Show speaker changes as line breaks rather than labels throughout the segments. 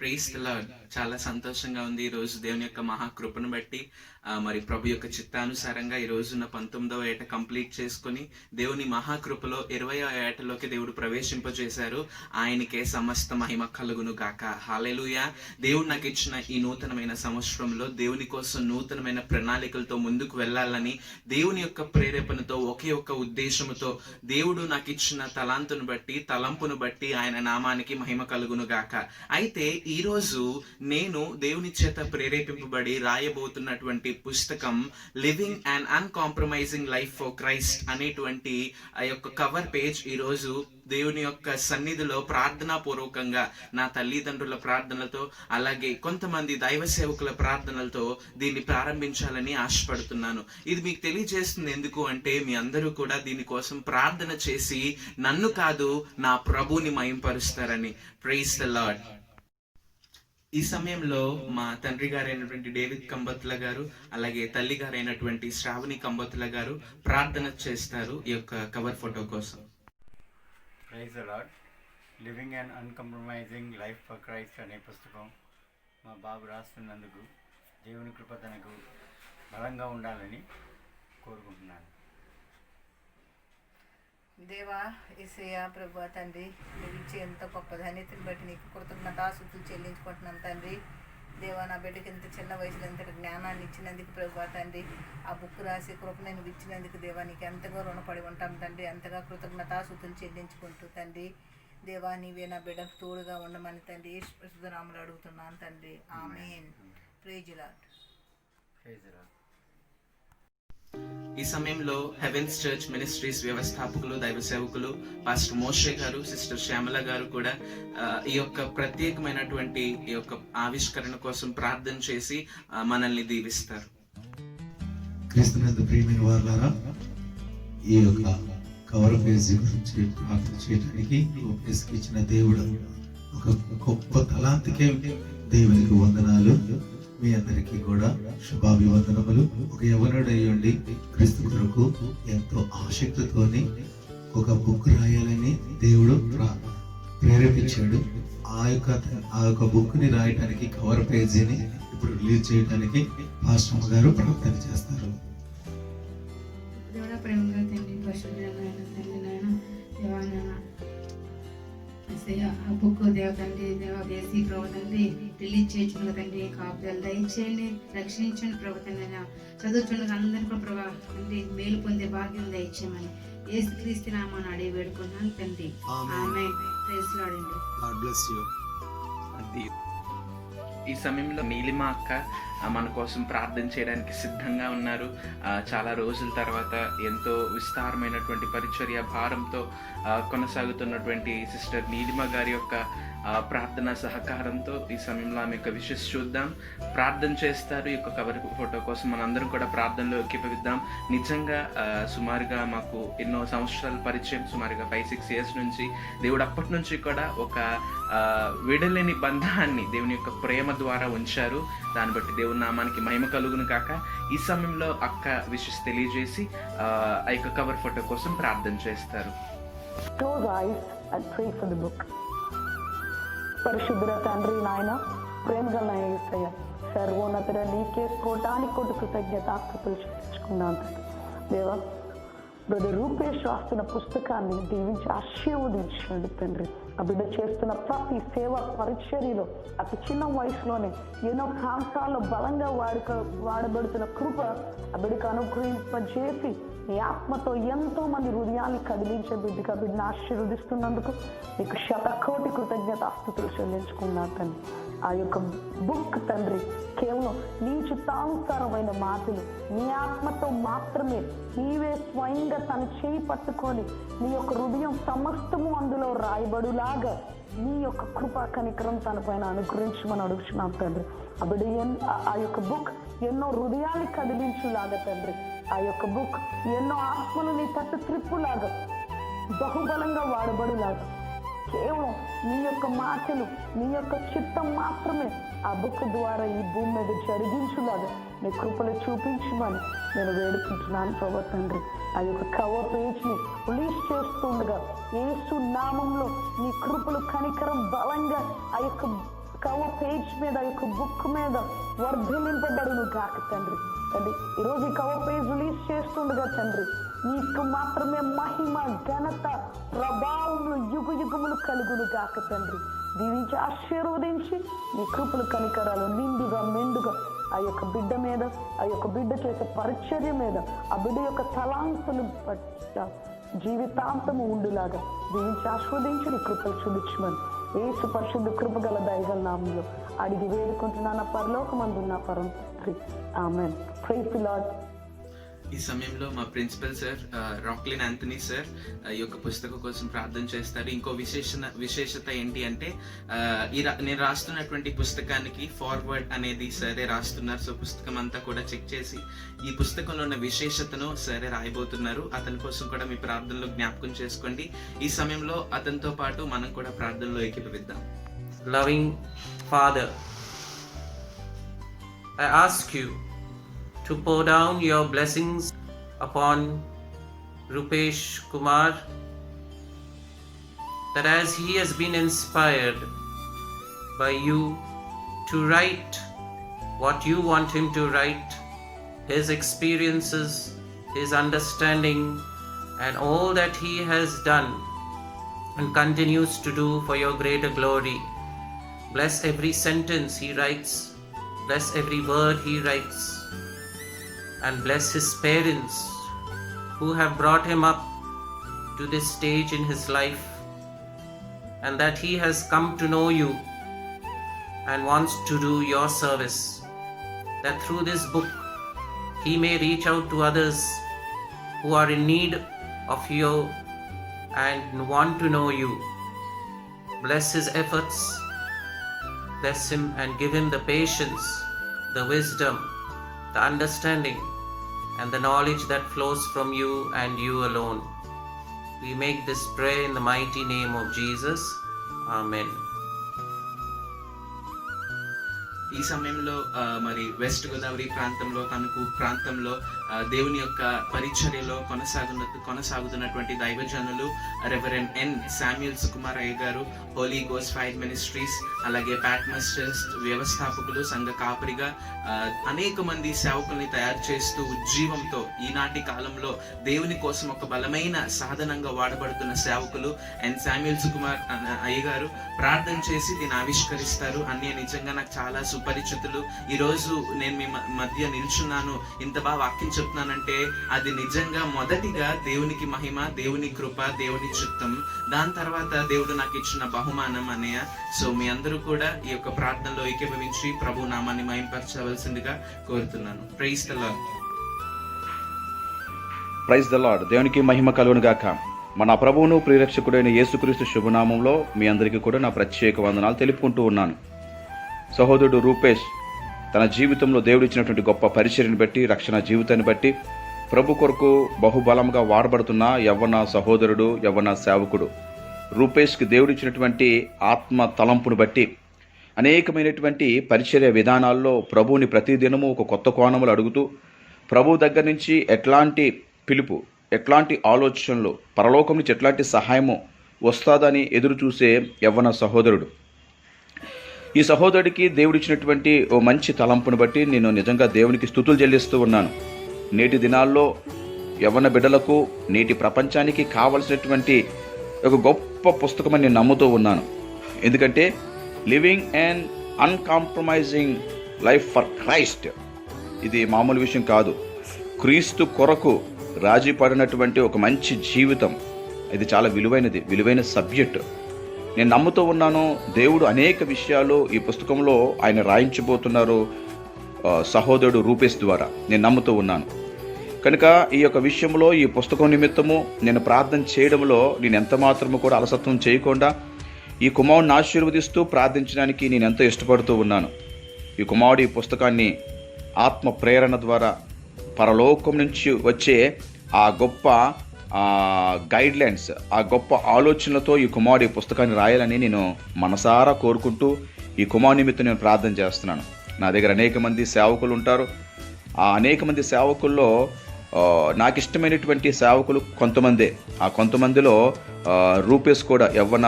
Praise the lord. చాలా సంతోషంగా ఉంది ఈ రోజు దేవుని యొక్క మహాకృపను బట్టి. మరి ప్రభు యొక్క చిత్తానుసారంగా ఈ రోజున 19వ ఏట కంప్లీట్ చేసుకుని దేవుని మహాకృపలో 20వ ఏటలోకి దేవుడు ప్రవేశింపజేశారు. ఆయనకే సమస్త మహిమ కలుగును గాక. హల్లెలూయా. దేవుడు నాకు ఇచ్చిన ఈ నూతనమైన సంవత్సరంలో దేవుని కోసం నూతనమైన ప్రణాళికలతో ముందుకు వెళ్ళాలని దేవుని యొక్క ప్రేరేపణతో ఒకే ఒక్క ఉద్దేశముతో దేవుడు నాకు ఇచ్చిన తలాంతును బట్టి తలంపును బట్టి ఆయన నామానికి మహిమ కలుగును గాక. అయితే ఈరోజు నేను దేవుని చేత ప్రేరేపింపబడి రాయబోతున్నటువంటి పుస్తకం living and uncompromising life for Christ అనేటువంటి ఆ యొక్క కవర్ పేజ్ ఈరోజు దేవుని యొక్క సన్నిధిలో ప్రార్థనా పూర్వకంగా నా తల్లిదండ్రుల ప్రార్థనలతో అలాగే కొంతమంది దైవ సేవకుల ప్రార్థనలతో దీన్ని ప్రారంభించాలని ఆశపడుతున్నాను. ఇది మీకు తెలియజేస్తుంది ఎందుకు అంటే మీ అందరూ కూడా దీనికోసం ప్రార్థన చేసి నన్ను కాదు నా ప్రభువుని మహింపరుస్తారని. Praise the lord. ఈ సమయంలో మా తండ్రి గారైనటువంటి డేవిడ్ కంబత్ల గారు అలాగే తల్లి గారైనటువంటి శ్రావణి కంబత్ల గారు ప్రార్థన చేస్తారు ఈ యొక్క కవర్ ఫోటో కోసం.
Praise the lord. Living and uncompromising life for Christ అనే పుస్తకం మా బాబు రాస్తున్నందుకు దేవుని కృప తనకు బలంగా ఉండాలని కోరుకుంటున్నాను.
దేవా యేసయ్యా ప్రభువా తండ్రి, నువ్వు ఇచ్చే ఎంత గొప్ప ధన్యతని బట్టి నీకు కృతజ్ఞతాస్తుతులు చెల్లించుకుంటున్నాను తండ్రి. దేవా, నా బిడ్డకి ఎంత చిన్న వయసులో ఎంతటి జ్ఞానాన్ని ఇచ్చినందుకు ప్రభువా తండ్రి, ఆ బుక్ రాసి కృప నేను ఇచ్చినందుకు దేవా నీకు ఎంతగా రుణపడి ఉంటాం తండ్రి. ఎంతగా కృతజ్ఞతాస్తుతులు చెల్లించుకుంటూ తండ్రి, దేవా నీవే నా బిడ్డకు తోడుగా ఉండమని తండ్రి యేసు నామములో అడుగుతున్నాను తండ్రి. Amen. Praise the lord.
Praise the lord.
ఈ సమయంలో హెవెన్స్ చర్చ్ మినిస్ట్రీస్ వ్యవస్థాపకులు దైవ సేవకులు పాస్టర్ మోషే గారు సిస్టర్ శ్యామల గారు కూడా ఈ యొక్క ప్రత్యేకమైనటువంటి ఈ యొక్క ఆవిష్కరణ కోసం ప్రార్థన చేసి మనల్ని దీవిస్తారు.
క్రీస్తునందు ప్రియమైన వారులారా, ఈ యొక్క కవర్ పేజీ గురించి ప్రార్థన చేయడానికి ఇచ్చిన దేవుడు ఒక గొప్ప తలాంతికే దేవునికి వందనాలు. మీ అందరికీ కూడా శుభాభివందనములు. ఒక యవనుడయ్యండి క్రీస్తు కొరకు ఎంతో ఆసక్తితోని ఒక బుక్ రాయాలని దేవుడు ప్రేరేపించాడు. ఆ యొక్క బుక్ ని రాయడానికి కవర్ పేజీని ఇప్పుడు రిలీజ్ చేయడానికి పాస్టర్ గారు ప్రార్థన చేస్తారు.
ఆ బుక్ దేవతండి దేవదేశీ ప్రభుత్వండి రిలీజ్ చేయొచ్చు తండ్రి. కాపుదలు దయచేయండి, రక్షించండి ప్రభుత్వం. చదువుతుండగా అందరికీ కూడా ప్రభా తండ్రి మేలు పొందే భాగ్యం దయచేయమని యేసుక్రీస్తు నామమున అడిగి వేడుకున్నాను తండ్రి. ఆమేన్. ప్రైజ్ లార్డ్ అండి.
God bless you.
ఈ సమయంలో నీలిమ అక్క మన కోసం ప్రార్థన చేయడానికి సిద్ధంగా ఉన్నారు. చాలా రోజుల తర్వాత ఎంతో విస్తారమైనటువంటి పరిచర్య భారంతో కొనసాగుతున్నటువంటి సిస్టర్ నీలిమ గారి యొక్క ప్రార్థన సహకారంతో ఈ సమయంలో ఆమె యొక్క విషెస్ చూద్దాం. ప్రార్థన చేస్తారు. ఈ యొక్క కవర్ ఫోటో కోసం మనందరం కూడా ప్రార్థనలో ఎక్కిపిద్దాం. నిజంగా సుమారుగా మాకు ఎన్నో సంవత్సరాల పరిచయం, సుమారుగా 5-6 years నుంచి దేవుడు అప్పటి నుంచి కూడా ఒక విడలేని బంధాన్ని దేవుని యొక్క ప్రేమ ద్వారా ఉంచారు. దాన్ని బట్టి దేవుని నామానికి మహిమ కలుగును కాక. ఈ సమయంలో అక్క విషెస్ తెలియజేసి ఆ యొక్క కవర్ ఫోటో కోసం ప్రార్థన చేస్తారు.
Close eyes and pray for the book. పరిశుద్ధ తండ్రి నాయన, ప్రేమగల యేసయ్య, సర్వోన్నతుడ నీకే కోటానికి కృతజ్ఞతాస్తుతులు చెల్లించుకున్నాను దేవా. బ్రదర్ రూపేష్ రాస్తున్న పుస్తకాన్ని దీవించి ఆశీర్వదించండి తండ్రి. ఆ బిడ్డ చేస్తున్న ప్రతి సేవ పరిచర్యలో అతి చిన్న వయసులోనే ఎన్నో ప్రాంతాల్లో బలంగా వాడబడుతున్న కృప ఆ బిడ్డకు అనుగ్రహింపజేసి నీ ఆత్మతో ఎంతో మంది హృదయాన్ని కదిలించే బిడ్డగా బిడ్డను ఆశీర్వదిస్తున్నందుకు నీకు 100,000,000 కృతజ్ఞతాస్తుతులు చెల్లించుకున్నాను తండ్రి. ఆ యొక్క బుక్ తండ్రి కేవలం నీ చిత్తానుసారమైన మాటలు నీ ఆత్మతో మాత్రమే నీవే స్వయంగా తన చేయి పట్టుకొని నీ యొక్క హృదయం సమస్తము అందులో రాయబడులాగా నీ యొక్క కృపా కనికరం తన పైన అనుగ్రహించమని అడుగుతున్నాం తండ్రి. అప్పుడు ఆ యొక్క బుక్ ఎన్నో హృదయాన్ని కదిలించులాగా తండ్రి. ఆ యొక్క బుక్ ఎన్నో ఆత్మలు నీ తట్టు త్రిప్పులాగా బహుబలంగా వాడబడులాగా కేవలం నీ యొక్క మాటలు నీ యొక్క చిత్తం మాత్రమే ఆ బుక్ ద్వారా ఈ భూమి మీద జరిగించులాగా నీ కృపలు చూపించమని నేను వేడుకుంటున్నాను ప్రభు తండ్రి. ఆ యొక్క కవర్ పేజ్ని రిలీజ్ చేస్తుండగా యేసు నామంలో నీ కృపలు కనికరం బలంగా ఆ యొక్క కవర్ పేజ్ మీద, ఆ యొక్క బుక్ మీద వర్ధిలింపబడును గాక తండ్రి. తండ్రి ఈరోజు ఈ కవర్ పేజ్ రిలీజ్ చేస్తుండగా తండ్రి, నీకు మాత్రమే మహిమ, ఘనత, ప్రభావములు యుగ యుగములు కలుగును గాక తండ్రి. దీవించి ఆశీర్వదించి నీ కృపలు కనికరాలు నిండుగా మెండుగా ఆ యొక్క బిడ్డ మీద, ఆ యొక్క బిడ్డ చేసే పరిచర్య మీద, ఆ బిడ్డ యొక్క తలాంతులు పట్ల జీవితాంతము ఉండులాగా దీవించి ఆస్వాదించి నీ కృపలు చూపించమని యేసు పరిశుద్ధ కృప గల దయగల నామములో అడిగి వేడుకుంటున్నాను పరలోకమందున్న పరమ తండ్రి. ఆమేన్. Praise the lord.
ఈ సమయంలో మా principal sir Rocklin Anthony sir ఈ యొక్క పుస్తకం కోసం ప్రార్థన చేస్తారు. ఇంకో విశేషత ఏంటి అంటే నేను రాస్తున్నటువంటి పుస్తకానికి ఫార్వర్డ్ అనేది సరే రాస్తున్నారు. సో పుస్తకం అంతా కూడా చెక్ చేసి ఈ పుస్తకంలో ఉన్న విశేషతను సరే రాయబోతున్నారు. అతని కోసం కూడా మీ ప్రార్థనలో జ్ఞాపకం చేసుకోండి. ఈ సమయంలో అతనితో పాటు మనం కూడా ప్రార్థనలో ఏకీభవిద్దాం.
Loving Father, I ask you to pour down your blessings upon Rupesh Kumar, that as he has been inspired by you to write what you want him to write, his experiences, his understanding, and all that he has done and continues to do for your greater glory. Bless every sentence he writes, bless every word he writes, and bless his parents who have brought him up to this stage in his life, and that he has come to know you and wants to do your service, that through this book he may reach out to others who are in need of you and want to know you. Bless his efforts, bless him and give him the patience, the wisdom, the understanding, and the knowledge that flows from you and you alone. We make this prayer in the mighty name of Jesus. Amen.
ఈ సమయంలో మరి west Godavari ప్రాంతంలో దేవుని యొక్క పరిచర్యలో కొనసాగుతున్నటువంటి దైవజనులు reverend ఎన్ Samuel Sukumar అయ్య గారు, హోలీ గోస్ట్ ఫైర్ మినిస్ట్రీస్, అలాగే ప్యాట్మస్ చర్చ్ వ్యవస్థాపకులు, సంఘ కాపరిగా అనేక మంది సేవకుల్ని తయారు చేస్తూ ఉజ్జీవంతో ఈనాటి కాలంలో దేవుని కోసం ఒక బలమైన సాధనంగా వాడబడుతున్న సేవకులు ఎన్ శామ్యూల్ సుకుమార్ అయ్య గారు ప్రార్థన చేసి దీన్ని ఆవిష్కరిస్తారు. అన్నీ నిజంగా నాకు చాలా సుపరిచితులు. ఈరోజు నేను మీ మధ్య నిల్చున్నాను, ఇంత బాగా వాక్యం చెప్తున్నానంటే అది నిజంగా మొదటిగా దేవునికి మహిమ, దేవుని కృప, దేవుని చిత్తం. దాని తర్వాత దేవుడు నాకు ఇచ్చిన బహుమానం అన్నయ్య. సో మీ అందరూ కూడా ఈ యొక్క ప్రార్థనలో ఏకీభవించి ప్రభు నామాన్ని మహింపరచవలసిందిగా కోరుతున్నాను. Praise the lord.
Praise the lord. దేవునికి మహిమ కలుగును గాక. మన ప్రభువును ప్రియరక్షకుడైన యేసుక్రీస్తు శుభనామంలో మీ అందరికీ కూడా నా ప్రత్యేక వందనాలు తెలుపుకుంటూ ఉన్నాను. సహోదరుడు రూపేష్ తన జీవితంలో దేవుడు ఇచ్చినటువంటి గొప్ప పరిచర్యను బట్టి, రక్షణ జీవితాన్ని బట్టి ప్రభు కొరకు బహుబలంగా వాడబడుతున్న యవ్వన సహోదరుడు, యవ్వన సేవకుడు రూపేష్కి దేవుడు ఇచ్చినటువంటి ఆత్మ తలంపును బట్టి అనేకమైనటువంటి పరిచర్య విధానాల్లో ప్రభువుని ప్రతిదినము ఒక కొత్త కోణములు అడుగుతూ ప్రభు దగ్గర నుంచి ఎట్లాంటి పిలుపు, ఎట్లాంటి ఆలోచనలు, పరలోకం నుంచి ఎట్లాంటి సహాయము వస్తుందని ఎదురు చూసే యవ్వన సహోదరుడు. ఈ సహోదరుడికి దేవుడిచ్చినటువంటి ఓ మంచి తలంపును బట్టి నేను నిజంగా దేవునికి స్తుతులు చెల్లిస్తూ ఉన్నాను. నేటి దినాల్లో యవ్వన బిడ్డలకు, నేటి ప్రపంచానికి కావలసినటువంటి ఒక గొప్ప పుస్తకమని నేను నమ్ముతూ ఉన్నాను. ఎందుకంటే living and uncompromising life for Christ, ఇది మామూలు విషయం కాదు. క్రీస్తు కొరకు రాజీ పడినటువంటి ఒక మంచి జీవితం, ఇది చాలా విలువైన సబ్జెక్ట్. నేను నమ్ముతూ ఉన్నాను దేవుడు అనేక విషయాలు ఈ పుస్తకంలో ఆయన రాయించబోతున్నారు సహోదరుడు రూపేష్ ద్వారా. నేను నమ్ముతూ ఉన్నాను కనుక ఈ యొక్క విషయంలో, ఈ పుస్తకం నిమిత్తము నేను ప్రార్థన చేయడంలో నేను ఎంత మాత్రము కూడా అలసత్వం చేయకుండా ఈ కుమారుడిని ఆశీర్వదిస్తూ ప్రార్థించడానికి నేను ఎంతో ఇష్టపడుతూ ఉన్నాను. ఈ కుమారుడు ఈ పుస్తకాన్ని ఆత్మ ప్రేరణ ద్వారా పరలోకం నుంచి వచ్చే ఆ గొప్ప గైడ్లైన్స్, ఆ గొప్ప ఆలోచనలతో ఈ కుమారుడు ఈ పుస్తకాన్ని రాయాలని నేను మనసారా కోరుకుంటూ ఈ కుమారు నిమిత్తం నేను ప్రార్థన చేస్తున్నాను. నా దగ్గర అనేక మంది సేవకులు ఉంటారు. ఆ అనేక మంది సేవకుల్లో నాకు ఇష్టమైనటువంటి సేవకులు కొంతమందే. ఆ కొంతమందిలో రూపేష్ కూడా యవ్వన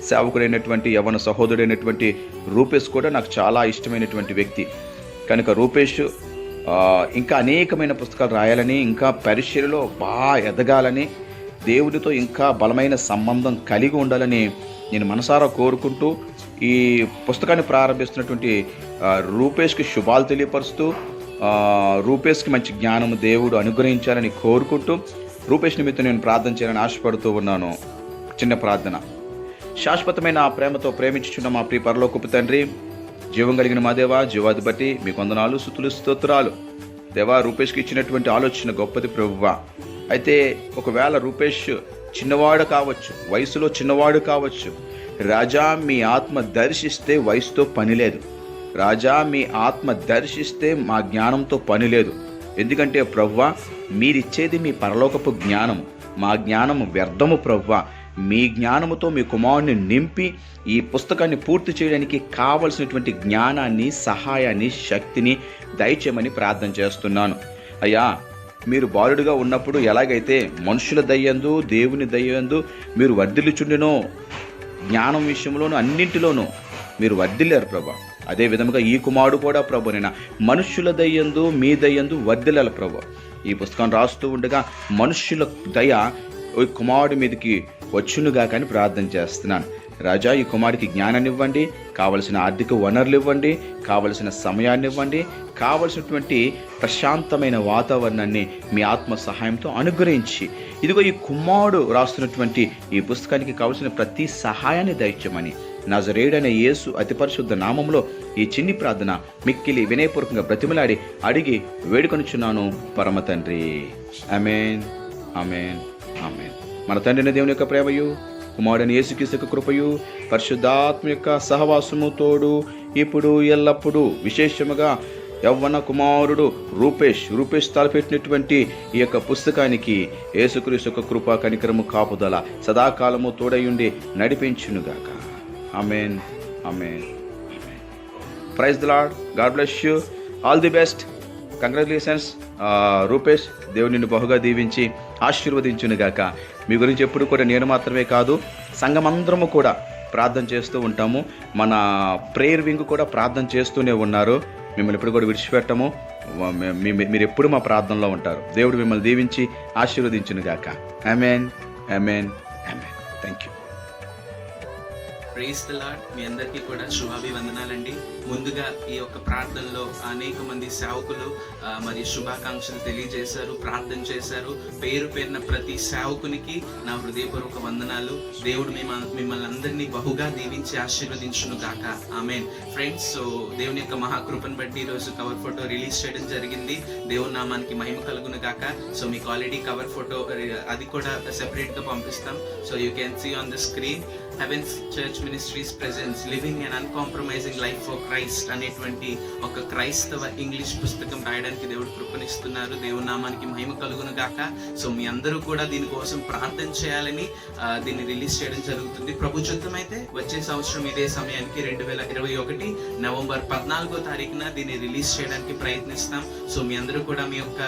సేవకుడైనటువంటి యవన సహోదరుడైనటువంటి రూపేష్ కూడా నాకు చాలా ఇష్టమైనటువంటి వ్యక్తి. కనుక రూపేష్ ఇంకా అనేకమైన పుస్తకాలు రాయాలని, ఇంకా పరిచర్యలో బాగా ఎదగాలని, దేవుడితో ఇంకా బలమైన సంబంధం కలిగి ఉండాలని నేను మనసారా కోరుకుంటూ ఈ పుస్తకాన్ని ప్రారంభిస్తున్నటువంటి రూపేష్కి శుభాలు తెలియపరుస్తూ, రూపేష్కి మంచి జ్ఞానము దేవుడు అనుగ్రహించాలని కోరుకుంటూ, రూపేష్ నిమిత్తం నేను ప్రార్థన చేయాలని ఆశపడుతూ ఉన్నాను. చిన్న ప్రార్థన. శాశ్వతమైన ఆ ప్రేమతో ప్రేమించుచున్న మా ప్రియ పరలోకపు తండ్రి, జీవం కలిగిన మా దేవా, జీవాది బట్టి మీకు వందనాలు, స్తుతులు, స్తోత్రాలు. దేవా, రూపేష్కి ఇచ్చినటువంటి ఆలోచన గొప్పది ప్రభువా. అయితే ఒకవేళ రూపేష్ చిన్నవాడు కావచ్చు, వయసులో చిన్నవాడు కావచ్చు, రాజా మీ ఆత్మ దర్శిస్తే వయసుతో పని లేదు. రాజా మీ ఆత్మ దర్శిస్తే మా జ్ఞానంతో పని లేదు. ఎందుకంటే ప్రభువా, మీరిచ్చేది మీ పరలోకపు జ్ఞానము, మా జ్ఞానము వ్యర్థము ప్రభువా. మీ జ్ఞానముతో మీ కుమారుని నింపి ఈ పుస్తకాన్ని పూర్తి చేయడానికి కావలసినటువంటి జ్ఞానాన్ని, సహాయాన్ని, శక్తిని దయచేయమని ప్రార్థన చేస్తున్నాను. అయ్యా, మీరు బాలుడుగా ఉన్నప్పుడు ఎలాగైతే మనుషుల దయ్యందు, దేవుని దయ్యందు మీరు వర్ధిల్లుచుండెనో, జ్ఞానం విషయంలోనూ అన్నింటిలోనూ మీరు వర్ధిల్లారు ప్రభా. అదే విధముగా ఈ కుమారుడు కూడా ప్రభు, నేను మనుష్యుల దయ్యందు, మీ దయ్యందు వర్ధిల్లాలి ప్రభు. ఈ పుస్తకం రాస్తూ ఉండగా మనుష్యుల దయ ఈ కుమారుడి మీదకి వచ్చునుగా కానీ ప్రార్థన చేస్తున్నాను. రాజా, ఈ కుమారుడికి జ్ఞానాన్ని ఇవ్వండి, కావలసిన ఆర్థిక వనరులు ఇవ్వండి, కావలసిన సమయాన్ని ఇవ్వండి, కావలసినటువంటి ప్రశాంతమైన వాతావరణాన్ని మీ ఆత్మ సహాయంతో అనుగ్రహించి, ఇదిగో ఈ కుమారుడు రాస్తున్నటువంటి ఈ పుస్తకానికి కావలసిన ప్రతి సహాయాన్ని దయచేయమని నజరేయుడైన యేసు అతి పరిశుద్ధ నామంలో ఈ చిన్ని ప్రార్థన మిక్కిలి వినయపూర్వకంగా బ్రతిమలాడి అడిగి వేడుకొనుచున్నాను పరమ తండ్రి. ఆమేన్, ఆమేన్, ఆమేన్. మన తండ్రిని దేవుని యొక్క ప్రేమయు, కుమారుడైన యేసుక్రీస్తు యొక్క కృపయు, పరిశుద్ధాత్మ యొక్క సహవాసము తోడు ఇప్పుడు ఎల్లప్పుడూ, విశేషముగా యవ్వన కుమారుడు రూపేష్ తలపెట్టినటువంటి ఈ యొక్క పుస్తకానికి యేసుక్రీస్తు యొక్క కృప, కనికరము, కాపుదల సదాకాలము తోడయుండి నడిపించునుగాక. Amen, amen, amen. Praise the Lord. God bless you. All the best. Congratulations Rupesh. దేవుడు నిన్ను బహుగా దీవించి ఆశీర్వదించునుగాక. మీ గురించి ఎప్పుడు కూడా నేను మాత్రమే కాదు, సంఘమందరము కూడా ప్రార్థన చేస్తూ ఉంటాము. మన ప్రేయర్ వింగ్ కూడా ప్రార్థన చేస్తూనే ఉన్నారు. మిమ్మల్ని ఎప్పుడు కూడా విడిచిపెట్టము. మీరు ఎప్పుడు మా ప్రార్థనలో ఉంటారు. దేవుడు మిమ్మల్ని దీవించి ఆశీర్వదించునుగాక. Amen, amen, amen. Thank you.
Praise the Lord. మీ అందరికీ కూడా శుభాభివందనాలండి. ముందుగా ఈ యొక్క ప్రార్థనలో అనేక మంది సేవకులు మరి శుభాకాంక్షలు తెలియజేశారు, ప్రార్థన చేశారు. పేరు పేరున ప్రతి సేవకునికి నా హృదయపూర్వక వందనాలు. దేవుడు మిమ్మల్ని అందరినీ బహుగా దీవించి ఆశీర్వదించును గాక. ఆమేన్. ఫ్రెండ్స్, సో దేవుని యొక్క మహాకృపను బట్టి ఈరోజు కవర్ ఫోటో రిలీజ్ చేయడం జరిగింది. దేవుని నామానికి మహిమ కలుగును గాక. సో మీకు ఆల్రెడీ కవర్ ఫోటో అది కూడా సెపరేట్ గా పంపిస్తాం. So you can see on the screen Heavens Church Ministries presents living and uncompromising life for Christ అనేటువంటి ఒక క్రైస్తవ ఇంగ్లీష్ పుస్తకం రాయడానికి దేవుడు కృపనిస్తున్నారు. దేవుని నామానికి మహిమ కలుగును గాక. సో మీ అందరూ కూడా దీనికోసం ప్రార్థన చేయాలని దీన్ని రిలీజ్ చేయడం జరుగుతుంది. ప్రభు చిత్తం అయితే వచ్చే సంవత్సరం ఇదే సమయానికి 2021 నవంబర్ 14వ తారీఖున దీన్ని రిలీజ్ చేయడానికి ప్రయత్నిస్తాం. సో మీ అందరూ కూడా మీ యొక్క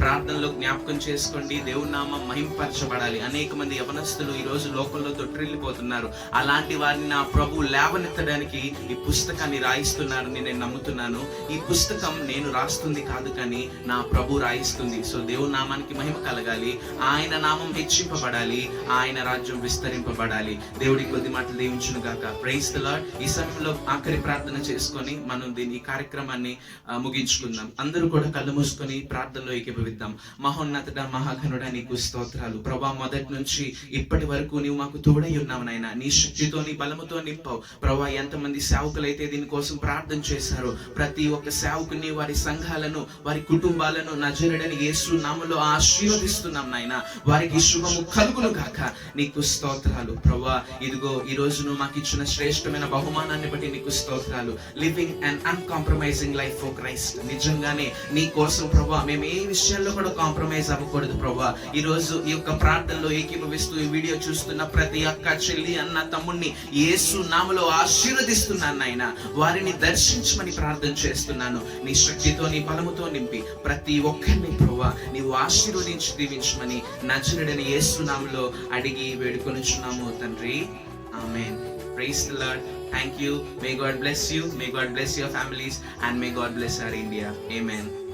ప్రార్థనలో జ్ఞాపకం చేసుకోండి. దేవుని నామం మహిమపరచబడాలి. అనేక మంది యవనస్తులు ఈ రోజు లోకంలో తొట్టిల్లిపోతున్నారు. అలాంటి వారిని నా ప్రభు లేవనెత్తడానికి ఈ పుస్తకాన్ని రాయిస్తున్నారని నేను నమ్ముతున్నాను. ఈ పుస్తకం నేను రాస్తుంది కాదు, కానీ నా ప్రభు రాయిస్తుంది. సో దేవుని నామానికి మహిమ కలగాలి, ఆయన నామం హెచ్చింపబడాలి, ఆయన రాజ్యం విస్తరింపబడాలి. దేవుడి కొద్ది మాటలు దీవించును గాక. Praise the lord. ఈ సమయంలో ఆఖరి ప్రార్థన చేసుకొని మనం ఈ కార్యక్రమాన్ని ముగించుకుందాం. అందరూ కూడా కళ్ళు మూసుకొని ప్రార్థనలో ఏకీభవిద్దాం. మహోన్నతుడ, మహాఘనుడా, నీకు స్తోత్రాలు ప్రభా. మొదటి నుంచి ఇప్పటి వరకు నీవు మాకు తోడై ఉన్నావు నాయన. నీ శక్తితో, నీ బలముతో నింపావు ప్రభా. ఎంతమంది సేవకులైతే దీనికోసం ప్రార్థన చేశారో ప్రతి ఒక్క సేవకుని, వారి సంఘాలను, వారి కుటుంబాలను నజరేయుడైన యేసు నామములో ఆశీర్వదిస్తున్నాం నాయన. వారికి శుభము కలుగును గాక. నీకు స్తోత్రాలు ప్రభా. ఇదిగో ఈ రోజు నువ్వు మాకు ఇచ్చిన శ్రేష్టమైన బహుమానాన్ని బట్టి నీకు స్తోత్రాలు. Living and uncompromising life for Christ. నిజంగానే నీ కోసం ప్రభా మేము ఏ విషయాల్లో కూడా కాంప్రమైజ్ అవ్వకూడదు ప్రభా. ఈ రోజు ఈ యొక్క ప్రార్థనలో ఏకీభవిస్తూ ఈ వీడియో చూస్తున్న ప్రతి అక్క, చెల్లి, అన్న, తమ్ముడిని యేసు నామములో ఆశీర్వదిస్తున్నాను నాయన. వారిని దర్శించమని ప్రార్థన చేస్తున్నాను. నీ శక్తితో, నీ బలముతో నింపి ప్రతి ఒక్కరిని ప్రభువా నీవు ఆశీర్వదించి దీవించమని నజరేయుడైన యేసు నామములో అడిగి వేడుకొనుచున్నాము తండ్రి. Amen. Praise the Lord. Thank you. May God bless you. May God bless your families. And may God bless our India. Amen.